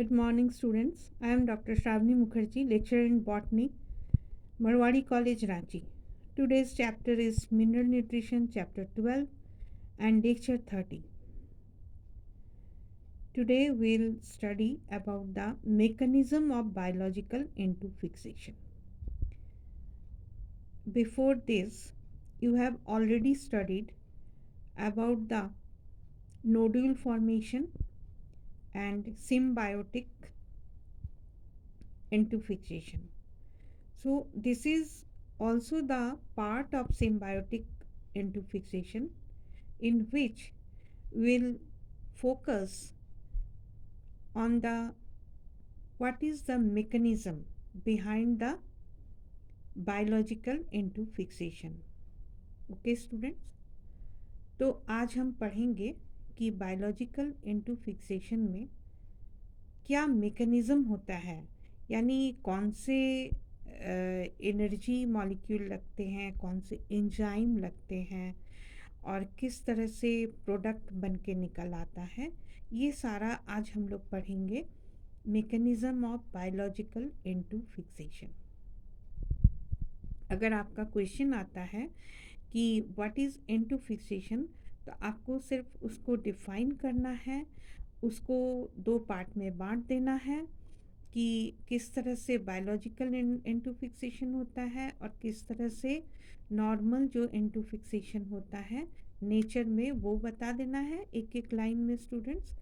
Good morning, students. I am Dr. Shravani Mukherjee, lecturer in botany, Marwadi College, Ranchi. Today's chapter is Mineral Nutrition, chapter 12, and lecture 30. Today we'll study about the mechanism of biological N2 fixation. Before this, you have already studied about the nodule formation and symbiotic N2 fixation. So this is also the part of symbiotic N2 fixation in which we'll focus on the what is the mechanism behind the biological N2 fixation. Okay students, तो आज हम पढ़ेंगे कि biological N2 fixation में क्या mechanism होता है, यानी कौन से एनर्जी मॉलिक्यूल लगते हैं, कौन से एंजाइम लगते हैं और किस तरह से प्रोडक्ट बन के निकल आता है। ये सारा आज हम लोग पढ़ेंगे mechanism of biological N2 fixation. अगर आपका क्वेश्चन आता है कि व्हाट इज़ N2 फिक्सेशन, तो आपको सिर्फ उसको डिफ़ाइन करना है, उसको दो पार्ट में बांट देना है कि किस तरह से बायोलॉजिकल N2 फिक्सेशन होता है और किस तरह से नॉर्मल जो N2 फिक्सेशन होता है नेचर में, वो बता देना है एक एक लाइन में स्टूडेंट्स।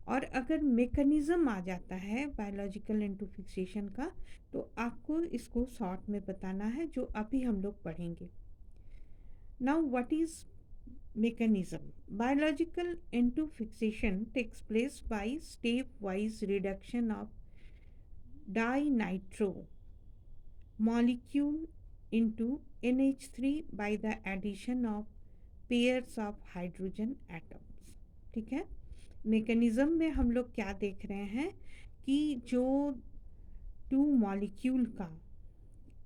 और अगर मेकनिज़म आ जाता है बायोलॉजिकल N2 फिक्सेशन का, तो आपको इसको शॉर्ट में बताना है, जो अभी हम लोग पढ़ेंगे। Now what is mechanism? Biological N2 fixation takes place by stepwise reduction of dinitro molecule into NH3 by the addition of pairs of hydrogen atoms. ठीक है, मेकनिज़म में हम लोग क्या देख रहे हैं कि जो टू मॉलिक्यूल का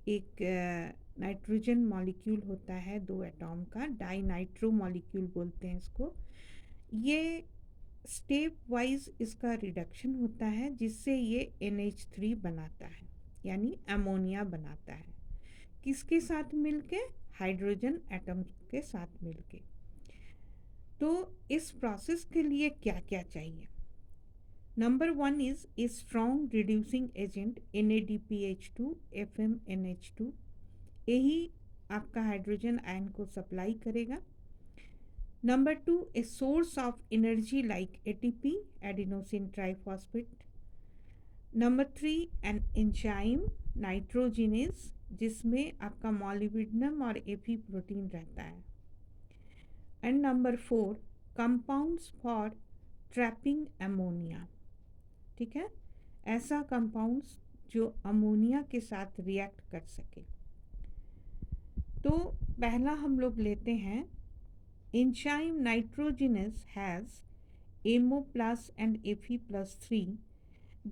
एक नाइट्रोजन मॉलिक्यूल होता है, दो एटॉम का, डाई नाइट्रो मॉलिक्यूल बोलते हैं इसको। ये स्टेप वाइज इसका रिडक्शन होता है जिससे ये NH3 बनाता है, यानी अमोनिया बनाता है। किसके साथ मिलके? हाइड्रोजन एटम के साथ मिलके। तो इस प्रोसेस के लिए क्या क्या चाहिए? Number 1 is a strong reducing agent NADPH2 FMNH2। यही आपका हाइड्रोजन आयन को सप्लाई करेगा। Number 2, a source of energy like ATP adenosine triphosphate. Number 3, an enzyme nitrogenase, जिसमें आपका मॉलिब्डेनम और एफी प्रोटीन रहता है। And number 4, compounds for trapping ammonia. ठीक है, ऐसा कंपाउंड्स जो अमोनिया के साथ रिएक्ट कर सके। तो पहला हम लोग लेते हैं, enzyme nitrogenous has MO plus and Fe+3.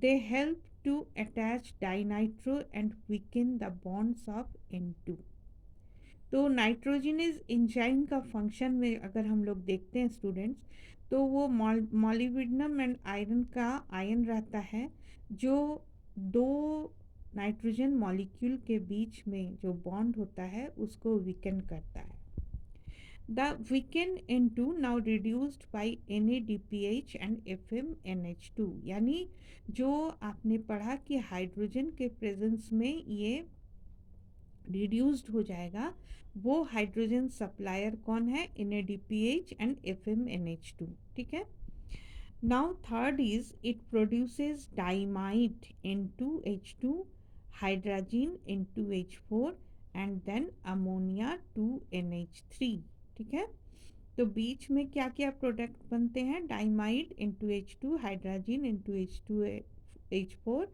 They help to attach dinitro and weaken the bonds of N2. तो नाइट्रोजिनस एंजाइम का फंक्शन में अगर हम लोग देखते हैं स्टूडेंट्स, तो वो मॉलिब्डेनम एंड आयरन का आयन रहता है, जो दो नाइट्रोजन मॉलिक्यूल के बीच में जो बॉन्ड होता है उसको वीकन करता है। The weakened N2 now reduced by NADPH and FMNH2, यानी जो आपने पढ़ा कि हाइड्रोजन के प्रेजेंस में ये रिड्यूस्ड हो जाएगा, वो हाइड्रोजन सप्लायर कौन है? NADPH and FMNH2। ठीक है। Now third is it produces diimide N2H2, hydrogen N2H4 and then ammonia 2NH3। ठीक है, तो बीच में क्या क्या प्रोडक्ट बनते हैं? डाइमाइड N2H2, hydrogen N2H4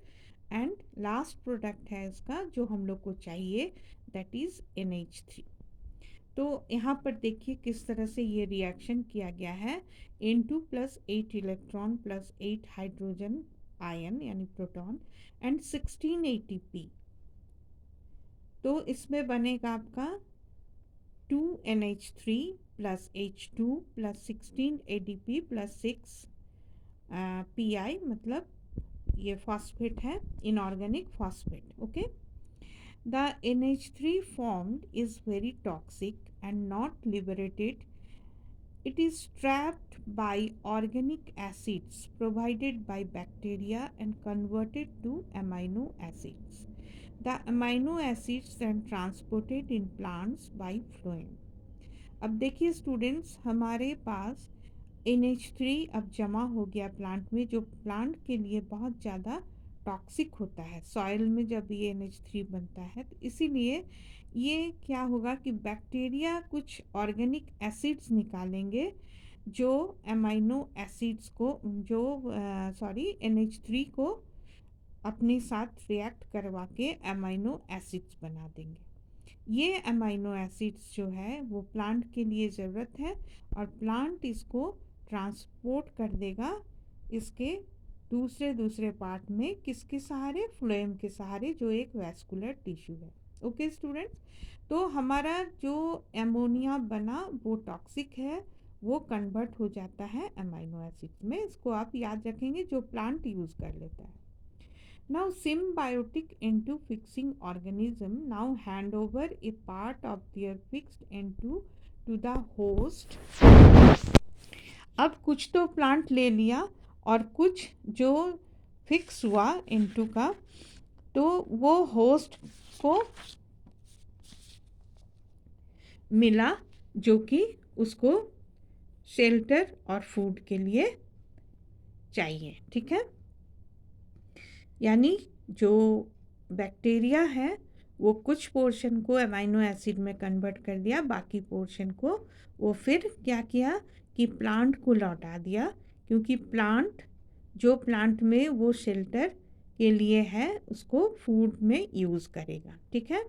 and last product है इसका जो हम लोग को चाहिए, दैट इज NH3। तो यहाँ पर देखिए किस तरह से ये रिएक्शन किया गया है। N2 plus 8 electron plus 8 hydrogen ion यानी प्रोटॉन एंड 16 ATP, तो इसमें बनेगा आपका 2NH3 plus H2 plus 16 ADP plus 6 PI, मतलब ये फॉस्फेट है, inorganic phosphate. Okay, the NH3 formed is very toxic and not liberated. It is trapped by organic acids provided by bacteria and converted to amino acids. The amino acids then transported in plants by phloem. अब देखिए students, हमारे पास NH3 अब जमा हो गया plant में, जो plant के लिए बहुत ज़्यादा टॉक्सिक होता है. सॉइल में जब ये NH3 बनता है तो इसीलिए ये क्या होगा कि बैक्टीरिया कुछ ऑर्गेनिक एसिड्स निकालेंगे जो अमाइनो एसिड्स को, जो NH3 को अपने साथ रिएक्ट करवा के अमाइनो एसिड्स बना देंगे. ये अमाइनो एसिड्स जो है वो प्लांट के लिए ज़रूरत है और प्लांट इसको ट्रांसपोर्ट कर देगा इसके दूसरे पार्ट में, किसके सहारे? फ्लोएम के सहारे, जो एक वैस्कुलर टिश्यू है. ओके स्टूडेंट्स, तो हमारा जो एमोनिया बना वो टॉक्सिक है, वो कन्वर्ट हो जाता है अमाइनो एसिड्स में. इसको आप याद रखेंगे, जो प्लांट यूज़ कर लेता है. Now symbiotic into fixing organism now hand over a part of their fixed into to the host. अब कुछ तो प्लांट ले लिया और कुछ जो फिक्स हुआ इनटू का, तो वो होस्ट को मिला जो कि उसको शेल्टर और फूड के लिए चाहिए. ठीक है, यानी जो बैक्टीरिया है वो कुछ पोर्शन को अमाइनो एसिड में कन्वर्ट कर दिया, बाकी पोर्शन को वो फिर क्या किया कि प्लांट को लौटा दिया, क्योंकि प्लांट में वो शेल्टर के लिए है, उसको फूड में यूज़ करेगा. ठीक है,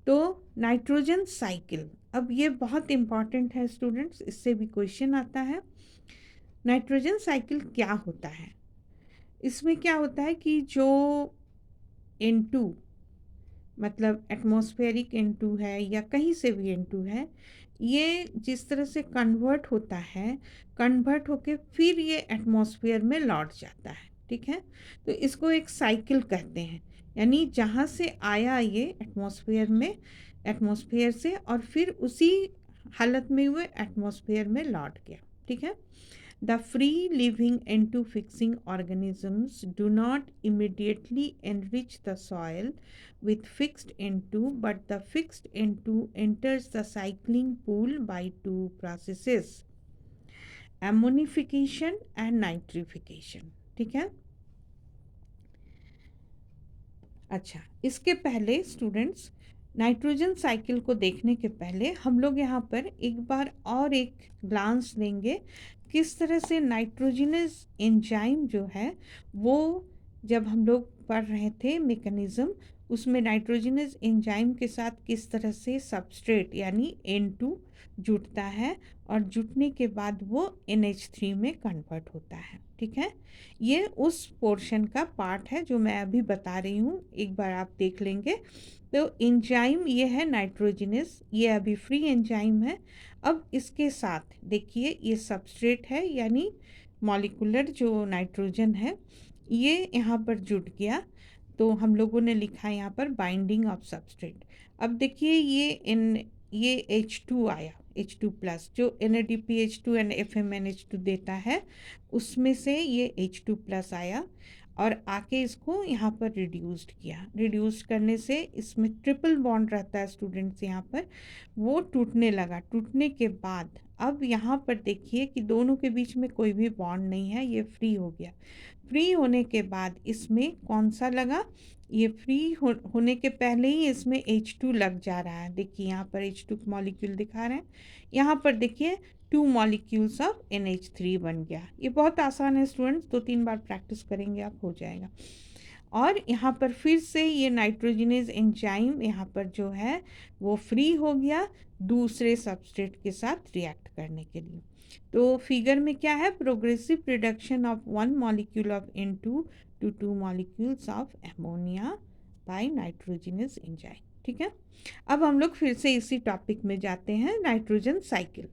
तो नाइट्रोजन साइकिल, अब ये बहुत इम्पॉर्टेंट है स्टूडेंट्स, इससे भी क्वेश्चन आता है. नाइट्रोजन साइकिल क्या होता है? इसमें क्या होता है कि जो N2 मतलब एटमॉस्फेरिक N2 है या कहीं से भी N2 है, ये जिस तरह से कन्वर्ट होता है, कन्वर्ट होके फिर ये एटमॉस्फेयर में लौट जाता है. ठीक है, तो इसको एक साइकिल कहते हैं. यानी जहाँ से आया ये एटमॉस्फेयर से और फिर उसी हालत में हुए एटमॉस्फेयर में लौट गया. ठीक है, The free living N2 fixing organisms do not immediately enrich the soil with fixed N2, but the fixed N2 enters the cycling pool by two processes, ammonification and nitrification. ठीक है, अच्छा, इसके पहले स्टूडेंट्स, नाइट्रोजन साइकिल को देखने के पहले हम लोग यहाँ पर एक बार और एक ग्लांस देंगे किस तरह से नाइट्रोजनस एंजाइम जो है वो, जब हम लोग पढ़ रहे थे मैकेनिज्म, उसमें नाइट्रोजनस एंजाइम के साथ किस तरह से सबस्ट्रेट यानी N2 जुटता है और जुटने के बाद वो NH3 में कन्वर्ट होता है. ठीक है, ये उस पोर्शन का पार्ट है जो मैं अभी बता रही हूँ, एक बार आप देख लेंगे. तो एंजाइम ये है नाइट्रोजनस, ये अभी फ्री एंजाइम है. अब इसके साथ देखिए ये सबस्ट्रेट है, यानी मॉलिक्यूलर जो नाइट्रोजन है ये यहाँ पर जुट गया, तो हम लोगों ने लिखा है यहाँ पर बाइंडिंग ऑफ सबस्ट्रेट. अब देखिए ये H2 आया, H2 प्लस, जो NADPH2 एंड FMNH2 देता है उसमें से ये H2 प्लस आया और आके इसको यहाँ पर रिड्यूस्ड किया. रिड्यूस्ड करने से इसमें ट्रिपल बॉन्ड रहता है स्टूडेंट्स, यहाँ पर वो टूटने लगा. टूटने के बाद अब यहाँ पर देखिए कि दोनों के बीच में कोई भी बॉन्ड नहीं है, ये फ्री हो गया. फ्री होने के बाद इसमें कौन सा लगा? ये फ्री होने के पहले ही इसमें H2 लग जा रहा है. देखिए यहाँ पर H2 मॉलिक्यूल दिखा रहे हैं, यहाँ पर देखिए 2 मॉलिक्यूल्स ऑफ NH3 बन गया. ये बहुत आसान है स्टूडेंट्स, 2-3 बार प्रैक्टिस करेंगे आप हो जाएगा. और यहाँ पर फिर से ये नाइट्रोजनस एंजाइम यहाँ पर जो है वो फ्री हो गया दूसरे सबस्ट्रेट के साथ रिएक्ट करने के लिए. तो फिगर में क्या है? Progressive reduction of 1 molecule of N2 to 2 molecules of ammonia by nitrogenous enzyme. ठीक है, अब हम लोग फिर से इसी टॉपिक में जाते हैं, नाइट्रोजन साइकिल.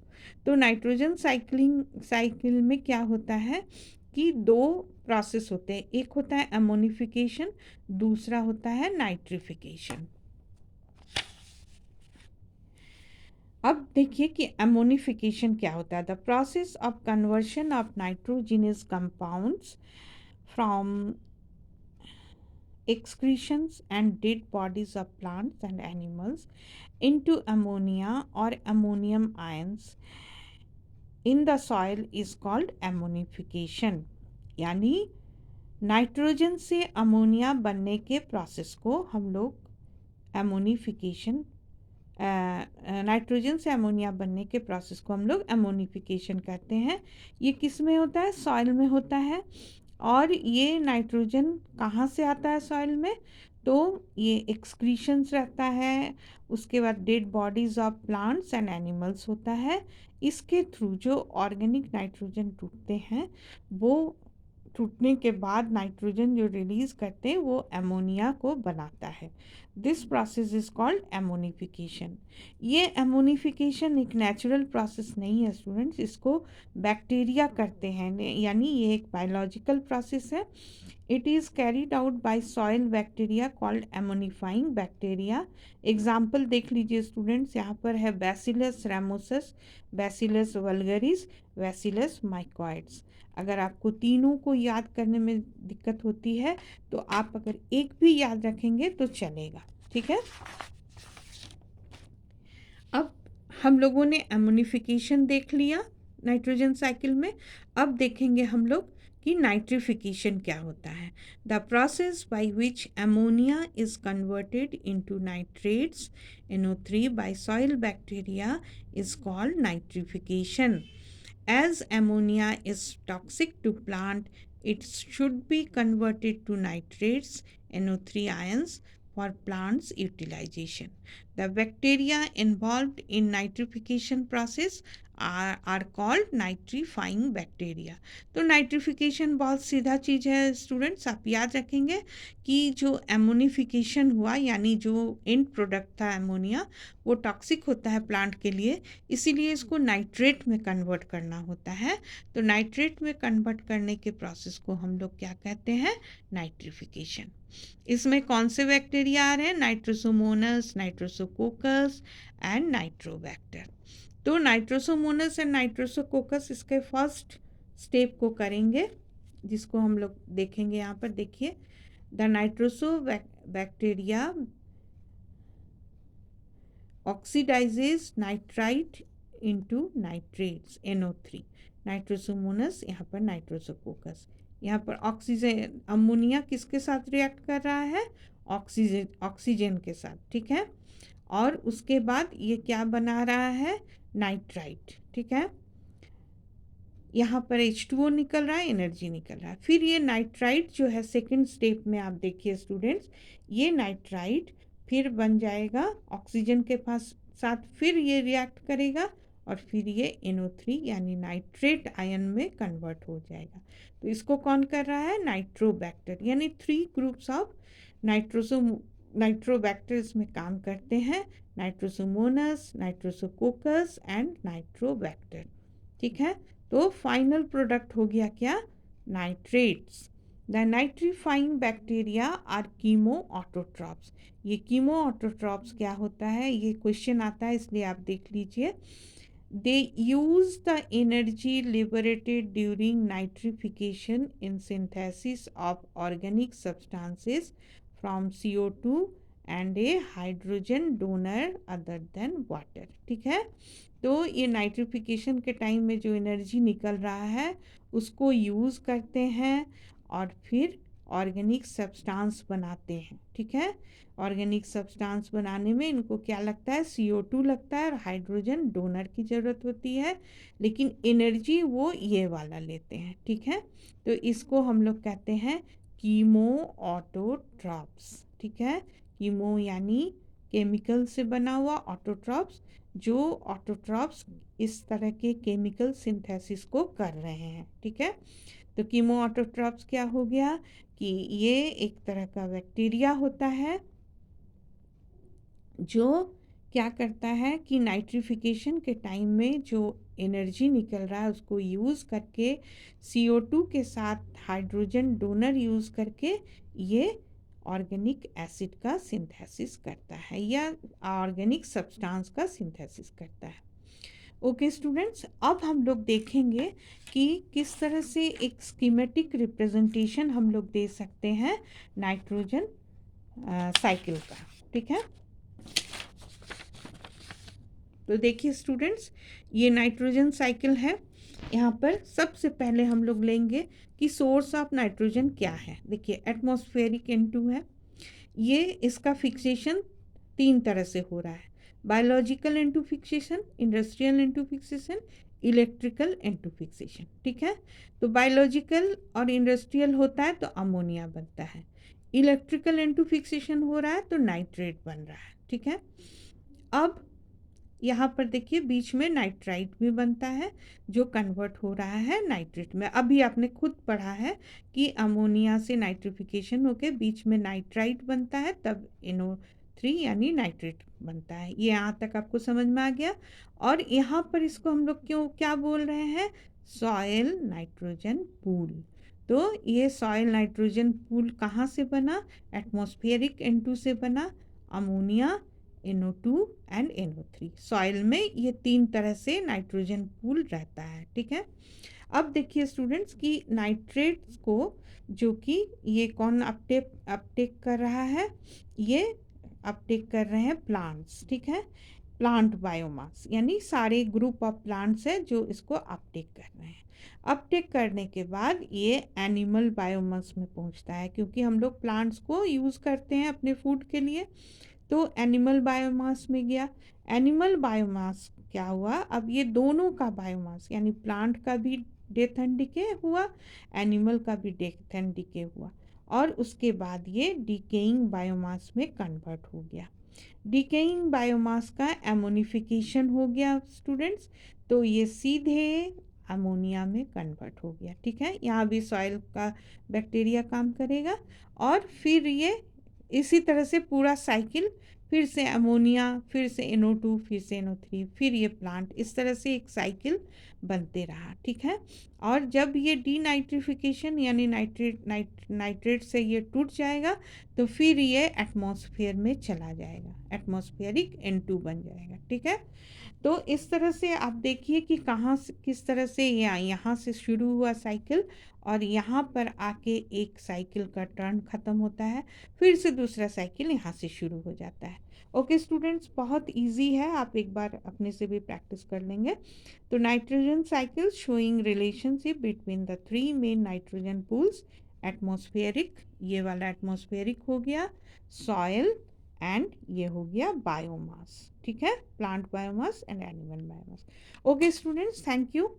तो नाइट्रोजन साइकिल में क्या होता है कि 2 प्रोसेस होते हैं, एक होता है एमोनिफिकेशन, दूसरा होता है नाइट्रिफिकेशन। अब देखिए कि एमोनिफिकेशन क्या होता है। The process of conversion of nitrogenous compounds from excretions and dead bodies of plants and animals into ammonia or ammonium ions in the soil is called ammonification। यानी नाइट्रोजन से अमोनिया बनने के प्रोसेस को हम लोग एमोनिफिकेशन, नाइट्रोजन से ammonia बनने के प्रोसेस को हम लोग एमोनिफिकेशन कहते हैं। ये किस में होता है? सॉइल में होता है। और ये नाइट्रोजन कहाँ से आता है सॉइल में? तो ये एक्सक्रीशंस रहता है, उसके बाद dead bodies of plants and animals होता है। इसके थ्रू जो ऑर्गेनिक नाइट्रोजन टूटते हैं, वो टूटने के बाद नाइट्रोजन जो रिलीज करते हैं वो एमोनिया को बनाता है। This process is called ammonification. ये एमोनिफिकेशन एक नेचुरल प्रोसेस नहीं है स्टूडेंट्स, इसको बैक्टीरिया करते हैं, यानी ये एक बायोलॉजिकल प्रोसेस है। It is carried out by soil bacteria called ammonifying bacteria. Example देख लीजिए स्टूडेंट्स, यहाँ पर है Bacillus ramosus, Bacillus vulgaris, Bacillus mycoides. अगर आपको तीनों को याद करने में दिक्कत होती है तो आप अगर एक भी याद रखेंगे तो चलेगा, ठीक है। अब हम लोगों ने एमोनिफिकेशन देख लिया नाइट्रोजन साइकिल में। अब देखेंगे हम लोग कि नाइट्रिफिकेशन क्या होता है। The process by which ammonia is converted into nitrates NO3 by soil bacteria is called nitrification. As ammonia is toxic to plant, it should be converted to nitrates NO3 ions for plants utilization. The bacteria involved in nitrification process are called nitrifying bacteria। तो nitrification बहुत सीधा चीज़ है students, आप याद रखेंगे कि जो ammonification हुआ यानी जो एंड प्रोडक्ट था एमोनिया, वो टॉक्सिक होता है प्लांट के लिए, इसीलिए इसको नाइट्रेट में कन्वर्ट करना होता है। तो नाइट्रेट में कन्वर्ट करने के प्रोसेस को हम लोग क्या कहते हैं? नाइट्रिफिकेशन। इसमें कौन से बैक्टीरिया आ रहे हैं? Nitrosomonas, नाइट्रोसोकोकस and Nitrobacter. तो नाइट्रोसोमोनस एंड नाइट्रोसोकोकस इसके फर्स्ट स्टेप को करेंगे, जिसको हम लोग देखेंगे यहाँ पर। देखिए, the nitroso bacteria oxidises nitrite into nitrates NO3। Nitrosomonas, यहाँ पर नाइट्रोसोकोकस। यहाँ पर ऑक्सीजन, अमोनिया किसके साथ रिएक्ट कर रहा है? ऑक्सीजन के साथ, ठीक है। और उसके बाद ये क्या बना रहा है? नाइट्राइट, ठीक है। यहाँ पर H2O निकल रहा है, एनर्जी निकल रहा है। फिर ये नाइट्राइट जो है सेकंड स्टेप में, आप देखिए स्टूडेंट्स, ये नाइट्राइट फिर बन जाएगा ऑक्सीजन के पास साथ, फिर ये रिएक्ट करेगा और फिर ये NO3 यानी नाइट्रेट आयन में कन्वर्ट हो जाएगा। तो इसको कौन कर रहा है? नाइट्रोबैक्टर। यानी 3 ग्रुप्स ऑफ नाइट्रोबैक्टर इसमें काम करते हैं, नाइट्रोसोमोनस, नाइट्रोसोकोकस एंड नाइट्रोबैक्टर, ठीक है। तो फाइनल प्रोडक्ट हो गया क्या? Nitrates. The nitrifying bacteria are chemoautotrophs. ये कीमो ऑटोट्रॉप्स क्या होता है? ये क्वेश्चन आता है, इसलिए आप देख लीजिए। They use the energy liberated during nitrification in synthesis of organic substances from CO2 and a hydrogen donor other than water, ठीक है। तो ये नाइट्रिफिकेशन के टाइम में जो एनर्जी निकल रहा है उसको यूज़ करते हैं और फिर ऑर्गेनिक सब्सटेंस बनाते हैं, ठीक है। ऑर्गेनिक सब्सटेंस बनाने में इनको क्या लगता है? CO2 लगता है और हाइड्रोजन डोनर की ज़रूरत होती है, लेकिन एनर्जी वो ये वाला लेते हैं, ठीक है। तो इसको हम लोग कहते हैं कीमो ऑटोट्रॉप्स, ठीक है। कीमो यानी केमिकल से बना हुआ, ऑटोट्रॉप्स जो ऑटोट्रॉप्स इस तरह के केमिकल सिंथेसिस को कर रहे हैं, ठीक है। तो कीमो ऑटोट्रॉप्स क्या हो गया कि ये एक तरह का बैक्टीरिया होता है जो क्या करता है कि नाइट्रिफिकेशन के टाइम में जो एनर्जी निकल रहा है उसको यूज़ करके CO2 के साथ हाइड्रोजन डोनर यूज़ करके ये ऑर्गेनिक एसिड का सिंथेसिस करता है या ऑर्गेनिक सब्सटेंस का सिंथेसिस करता है। ओके स्टूडेंट्स, अब हम लोग देखेंगे कि किस तरह से एक स्कीमेटिक रिप्रेजेंटेशन हम लोग दे सकते हैं नाइट्रोजन साइकिल का। ठीक है, तो देखिए स्टूडेंट्स, ये नाइट्रोजन साइकिल है। यहाँ पर सबसे पहले हम लोग लेंगे कि सोर्स ऑफ नाइट्रोजन क्या है। देखिए एटमॉस्फेरिक N2 है। ये इसका फिक्सेशन 3 तरह से हो रहा है, biological N2 fixation, industrial N2 fixation, electrical N2 fixation. ठीक है, तो बायोलॉजिकल और इंडस्ट्रियल होता है तो अमोनिया बनता है, इलेक्ट्रिकल N2 फिक्सेशन हो रहा है तो नाइट्रेट बन रहा है। ठीक है, अब यहाँ पर देखिए बीच में नाइट्राइट भी बनता है जो कन्वर्ट हो रहा है नाइट्रेट में। अभी आपने खुद पढ़ा है कि अमोनिया से नाइट्रिफिकेशन होके बीच में नाइट्राइट बनता है, तब NO3 यानी नाइट्रेट बनता है। ये यहाँ तक आपको समझ में आ गया। और यहाँ पर इसको हम लोग क्यों क्या बोल रहे हैं, सॉयल नाइट्रोजन पूल। तो ये सॉयल नाइट्रोजन पूल कहाँ से बना, एटमॉस्फेरिक N2 से बना, ammonia, NO2 and NO3। Soil में ये 3 तरह से नाइट्रोजन पूल रहता है। ठीक है, अब देखिए स्टूडेंट्स कि नाइट्रेट्स को जो कि ये कौन अपटेक कर रहा है, ये अपटेक कर रहे हैं प्लांट्स। ठीक है, प्लांट बायोमास यानी सारे ग्रुप ऑफ प्लांट्स है जो इसको अपटेक कर रहे हैं। अपटेक करने के बाद ये एनिमल बायोमास में पहुंचता है, क्योंकि हम लोग प्लांट्स को यूज़ करते हैं अपने फूड के लिए, तो एनिमल बायोमास में गया। एनिमल बायोमास क्या हुआ, अब ये दोनों का बायोमास यानी प्लांट का भी डेथ एंड डिके हुआ, एनिमल का भी डेथ एंड डिके हुआ, और उसके बाद ये डिकेइंग बायोमास में कन्वर्ट हो गया। डिकेइंग बायोमास का एमोनिफिकेशन हो गया स्टूडेंट्स, तो ये सीधे अमोनिया में कन्वर्ट हो गया। ठीक है, यहाँ भी सॉइल का बैक्टीरिया काम करेगा, और फिर ये इसी तरह से पूरा साइकिल, फिर से अमोनिया, फिर से NO2, फिर से NO3, फिर ये प्लांट, इस तरह से एक साइकिल बनते रहा। ठीक है, और जब ये डीनाइट्रिफिकेशन यानी नाइट्रेट से ये टूट जाएगा तो फिर ये एटमॉस्फेयर में चला जाएगा, एटमॉस्फेरिक N2 बन जाएगा। ठीक है, तो इस तरह से आप देखिए कि कहाँ से किस तरह से यहाँ से शुरू हुआ साइकिल, और यहाँ पर आके एक साइकिल का टर्न ख़त्म होता है, फिर से दूसरा साइकिल यहाँ से शुरू हो जाता है। ओके स्टूडेंट्स, बहुत इजी है, आप एक बार अपने से भी प्रैक्टिस कर लेंगे। तो nitrogen cycle showing relationship between the 3 main nitrogen pools, atmospheric, ये वाला एटमॉस्फेरिक हो गया, सॉयल, एंड ये हो गया बायोमास। ठीक है, plant biomass and animal biomass. Okay students, thank you.